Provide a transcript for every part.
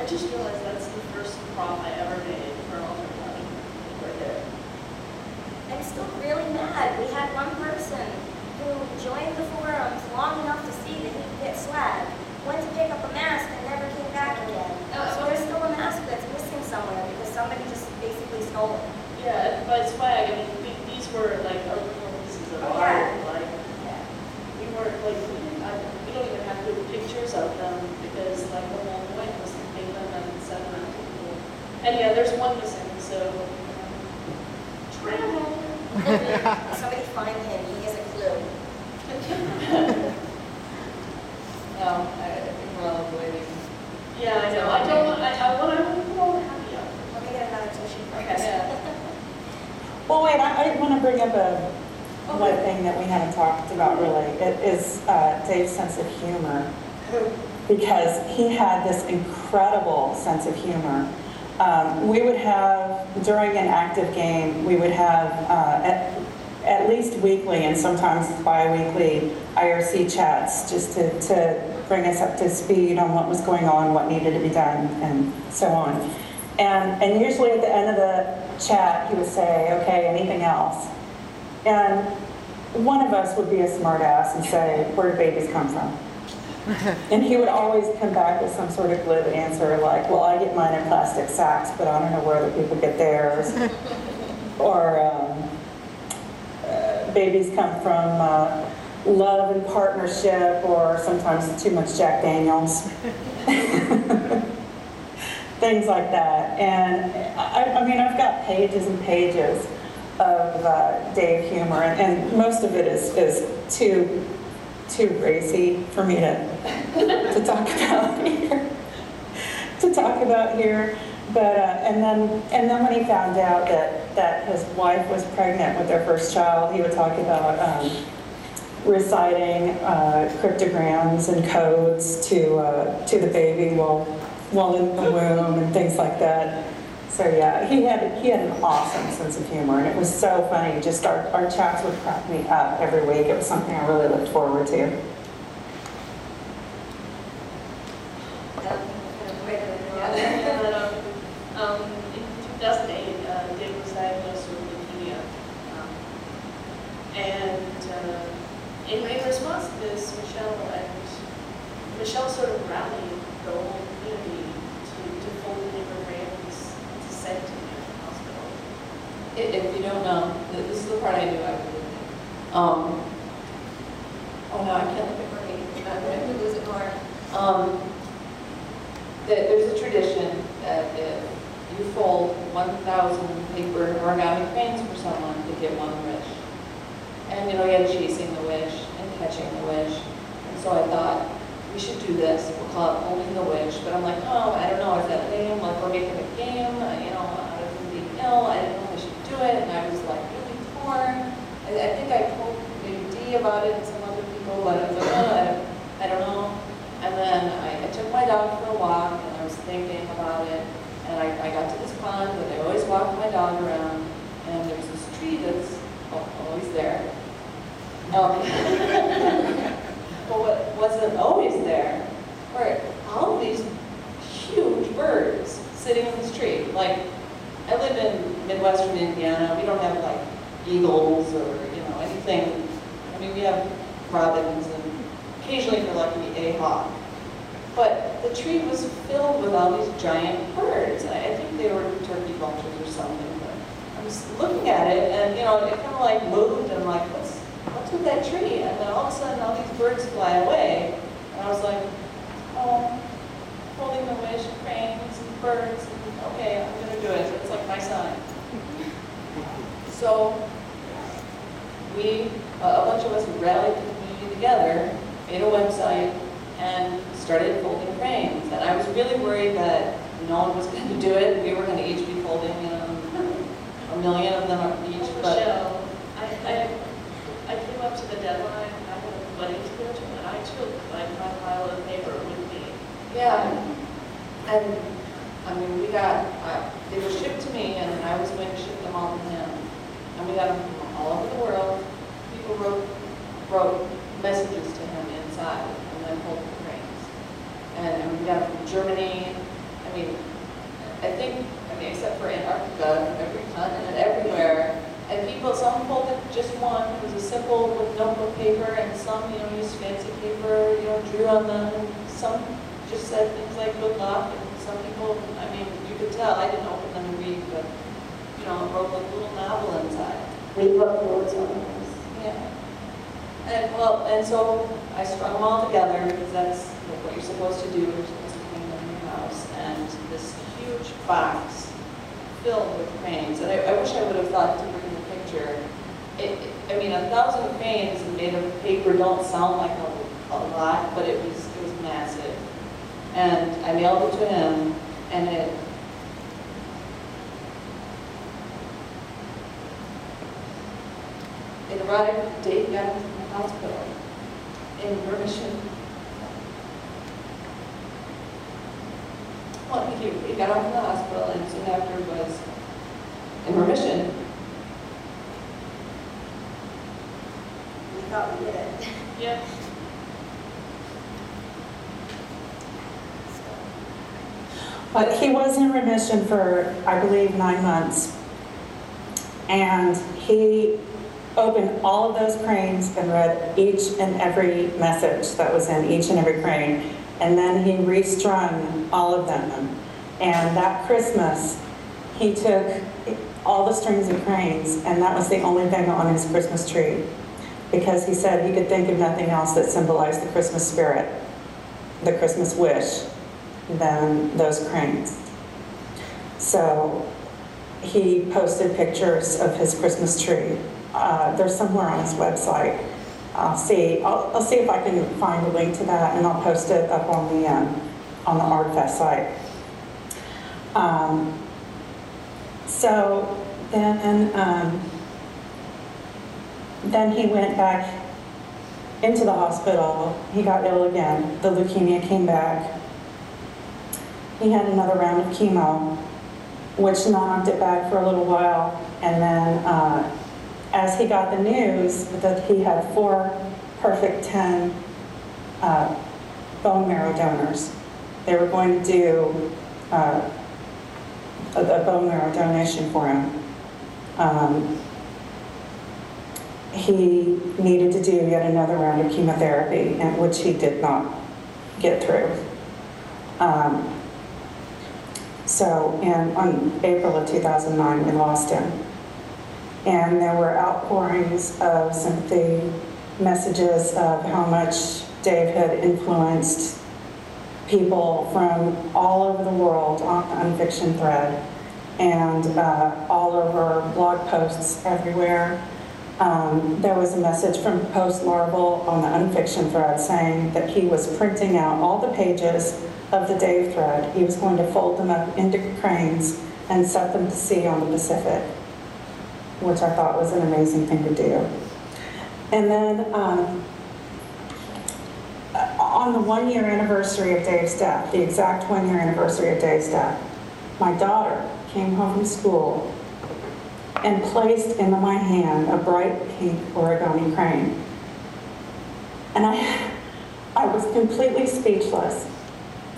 I just realized that's the first prop I ever made for an alternate county right there. I'm still really mad. We had one person who joined the forums long enough to see that he could get swag, went to pick up a mask and never came back again. So there's still a mask that's missing somewhere because somebody just basically stole it. Yeah, by swag, I mean, these were like original pieces of Oh, art. yeah. Like, we weren't like, we don't even have good pictures of them because like the whole point was to make them and send them out to people. And yeah, there's one missing, so travel. Somebody find him. He has a clue. No, I think we're all waiting. Yeah, I know. I don't want to go happy hour. Let me get another tissue. Okay. Yeah. Well, wait, I want to bring up one thing that we haven't talked about really. It is Dave's sense of humor, because he had this incredible sense of humor. We would have, during an active game, we would have at least weekly and sometimes bi-weekly IRC chats just to bring us up to speed on what was going on, what needed to be done, and so on. And usually at the end of the chat, he would say, okay, anything else? And one of us would be a smart ass and say, where do babies come from? And he would always come back with some sort of glib answer like, well, I get mine in plastic sacks, but I don't know where other people get theirs. Or babies come from love and partnership, or sometimes too much Jack Daniels. Things like that. And I mean, I've got pages and pages of Dave humor, and most of it is too racy for me to talk about here. But and then when he found out that his wife was pregnant with their first child, he would talk about reciting cryptograms and codes to the baby while in the womb and things like that. So yeah, he had an awesome sense of humor, and it was so funny. Just our chats would crack me up every week. It was something I really looked forward to. In 2008, Dave was diagnosed with leukemia, and in response to this, Michelle sort of rallied the whole community to fold paper frames to send to the hospital. If you don't know, this is the part I knew I would do. Oh no, I can't look at Marie. I'm going to lose it more. There's a tradition that if you fold 1,000 paper origami cranes for someone to get one wish. And you know, you had chasing the wish and catching the wish. And so I thought, we should do this. We'll call it holding the wish. But I'm like, oh, I don't know, is that lame? Like, we're making a game, you know, out of him being ill. I didn't know if I should do it. And I was like really torn. I think I told maybe Dee about it and some other people, but I was like, oh, I don't know. And then I took my dog for a walk, and I was thinking about it. And I got to this pond that I always walk my dog around, and there's this tree that's always there. But what wasn't always there were all of these huge birds sitting in this tree. Like, I live in Midwestern Indiana. We don't have like eagles or anything. I mean, we have robins and occasionally, if you're lucky, a hawk. But the tree was filled with all these giant birds. I think they were turkey vultures or something. But I was looking at it, and it kind of like moved, and I'm like, what's with that tree? And then all of a sudden, all these birds fly away, and I was like, oh, holding the wish, cranes and birds. And, okay, I'm gonna do it. It's like my sign. So we, a bunch of us rallied the community together, made a website, and started folding cranes. And I was really worried that no one was going to do it. We were going to each be folding, 1 million of them each. Michelle, I came up to the deadline. I had a wedding to go to, and I took like my pile of paper with me. Yeah, and I mean, they were shipped to me, and I was going to ship them all to him. And we got them from all over the world. People wrote messages to him inside, and then folded the cranes. And we got them from Germany. I mean, except for Antarctica, every continent, everywhere. And people, some folded just one, it was a simple with notebook paper, and some, used fancy paper, drew on them, and some just said things like good luck, and some people, you could tell, I didn't open them and read, but, wrote like a little novel inside. We put words on those. Yeah. And so I strung them all together, because that's what you're supposed to do, you're supposed to hang them in your house, and this huge box filled with cranes, and I wish I would have thought to bring the picture. 1,000 cranes made of paper don't sound like a lot, but it was massive. And I mailed it to him, and it arrived. Dave got him from the hospital in remission. Well, he got out from the hospital, and soon after was in remission. We thought we did it. Yeah. But he was in remission for, I believe, 9 months. And he opened all of those cranes and read each and every message that was in each and every crane. And then he restrung all of them. And that Christmas, he took all the strings of cranes, and that was the only thing on his Christmas tree. Because he said he could think of nothing else that symbolized the Christmas spirit, the Christmas wish, than those cranes. So he posted pictures of his Christmas tree. They're somewhere on his website. I'll see if I can find a link to that, and I'll post it up on the ARGFest site. So then he went back into the hospital. He got ill again. The leukemia came back. He had another round of chemo, which knocked it back for a little while. And then as he got the news that he had 4 perfect 10 bone marrow donors, they were going to do a bone marrow donation for him. He needed to do yet another round of chemotherapy, which he did not get through. So on April of 2009, we lost him. And there were outpourings of sympathy, messages of how much Dave had influenced people from all over the world on the Unfiction thread, and all over blog posts everywhere. There was a message from Post Larval on the Unfiction thread saying that he was printing out all the pages of the Dave thread. He was going to fold them up into cranes and set them to sea on the Pacific, which I thought was an amazing thing to do. And then on the 1-year anniversary of Dave's death, the exact 1-year anniversary of Dave's death, my daughter came home from school and placed into my hand a bright pink origami crane. And I was completely speechless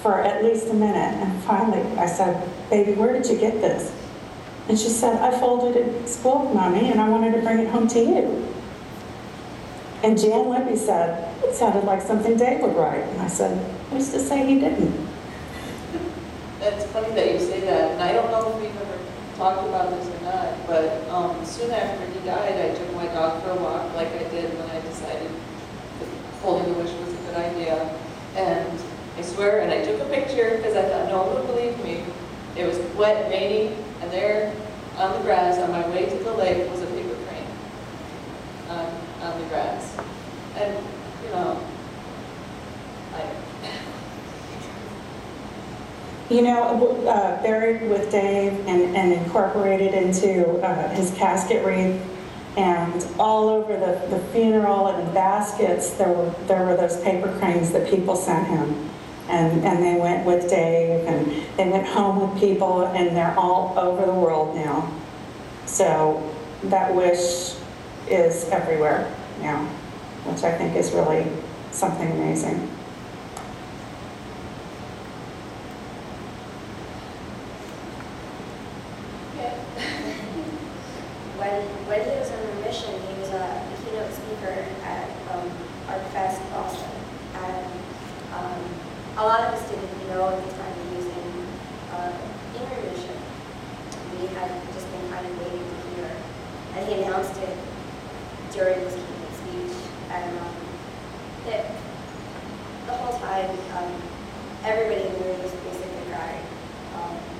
for at least a minute, and finally I said, "Baby, where did you get this?" And she said, "I folded it at school, Mommy, and I wanted to bring it home to you." And Jan Libby said, "It sounded like something Dave would write." And I said, "Who's to say he didn't?" It's funny that you say that, and I don't know if we've ever talked about this or not, but soon after he died, I took my dog for a walk like I did when I decided that folding the wish was a good idea. And I swear, and I took a picture because I thought no one would believe me. It was wet and rainy, and there on the grass on my way to the lake was a paper crane on the grass. And, buried with Dave and incorporated into his casket wreath, and all over the funeral and the baskets, there were those paper cranes that people sent him. And they went with Dave, and they went home with people, and they're all over the world now. So that wish is everywhere now, which I think is really something amazing. when he was in remission, he was a keynote speaker at ARGFest-O-Con. And a lot of us didn't know at the time he was in remission. We had just been kind of waiting to hear. And he announced it during his keynote speech. And the whole time, everybody in the room was basically crying.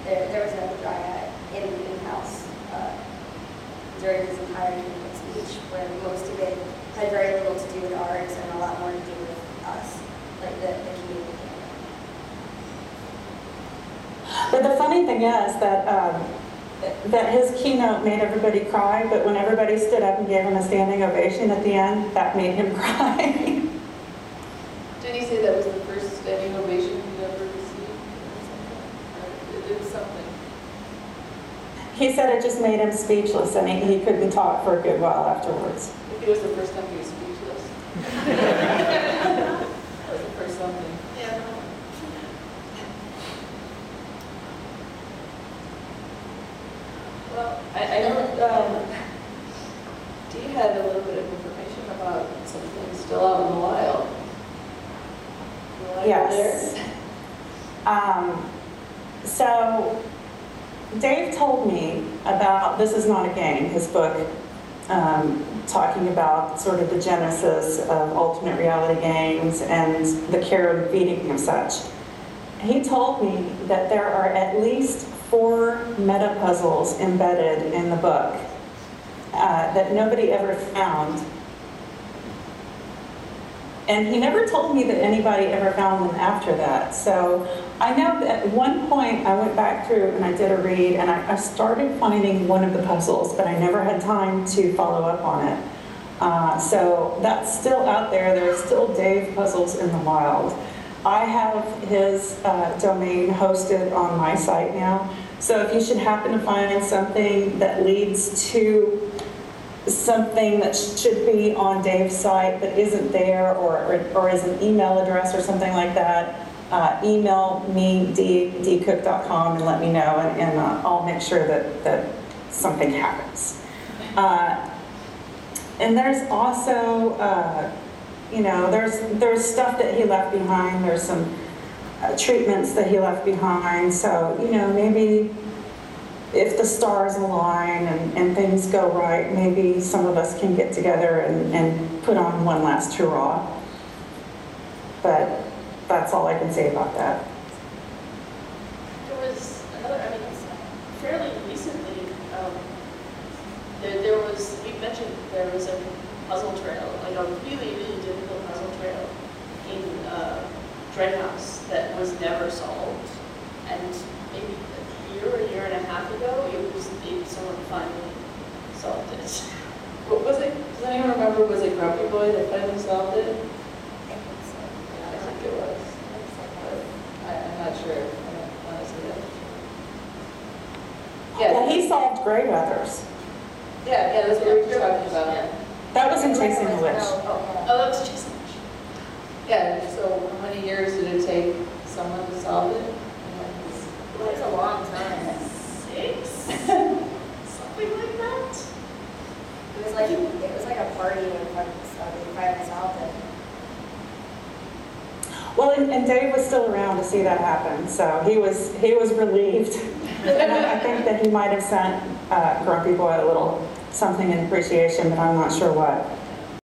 There was no dry eye in the house during his entire keynote speech, where most of it had very little to do with ARGs and a lot more to do with us, like the community. But the funny thing is that his keynote made everybody cry, but when everybody stood up and gave him a standing ovation at the end, that made him cry. Did he say that was the first standing ovation you ever received? It was something. He said it just made him speechless, and he couldn't talk for a good while afterwards. Maybe it was the first time he was speechless. That was the first something. Yeah. Well, I know Dee had a little bit of information about something still out in the wild. You want to go Yes. there? So Dave told me about This Is Not a Game, his book, talking about sort of the genesis of alternate reality games and the care and feeding of such. He told me that there are at least 4 meta puzzles embedded in the book that nobody ever found. And he never told me that anybody ever found them after that. So I know that at one point I went back through and I did a read, and I started finding one of the puzzles, but I never had time to follow up on it. So that's still out there. There are still Dave puzzles in the wild. I have his domain hosted on my site now. So if you should happen to find something that leads to something that should be on Dave's site but isn't there, or is an email address or something like that, email me, deecook.com, and let me know, and I'll make sure that something happens. And there's also, there's stuff that he left behind. There's some treatments that he left behind. So, maybe if the stars align and things go right, maybe some of us can get together and put on one last hurrah. But that's all I can say about that. There was another, fairly recently, there was, we mentioned there was a puzzle trail, like a really, really difficult puzzle trail in Dreadhouse that was never solved. And maybe a year and a half ago, someone finally solved it. What was it? Does anyone remember? Was it Grumpy Boy that finally solved it? I think it was. I'm not sure. I don't honestly know. Yeah, he solved Gray Weathers. Yeah, that's what we were just talking about. Yeah. That was in Chasing the Witch. Oh, that was just. Yeah, so how many years did it take someone to solve it? It was a long time. 6? Something like that? It was like a party when we finally solved it. Well, and Dave was still around to see that happen, so he was relieved. And I think that he might have sent Grumpy Boy a little something in appreciation, but I'm not sure what.